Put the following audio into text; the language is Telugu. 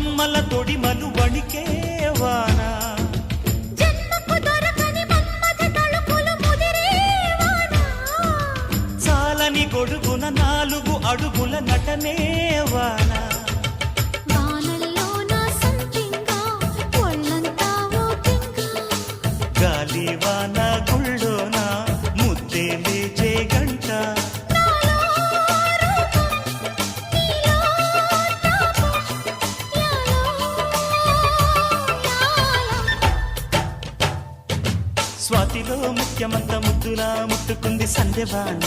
కొమ్మల తొడిమలు వణికే వాన చాలని గొడుగున 4 అడుగుల నటనే వాన గాలి వాన గుళ్ళోన ముద్దే లేచే గంట స్వాతిలో ముఖ్యమంత ముద్దులా ముట్టుకుంది సంధ్యవాన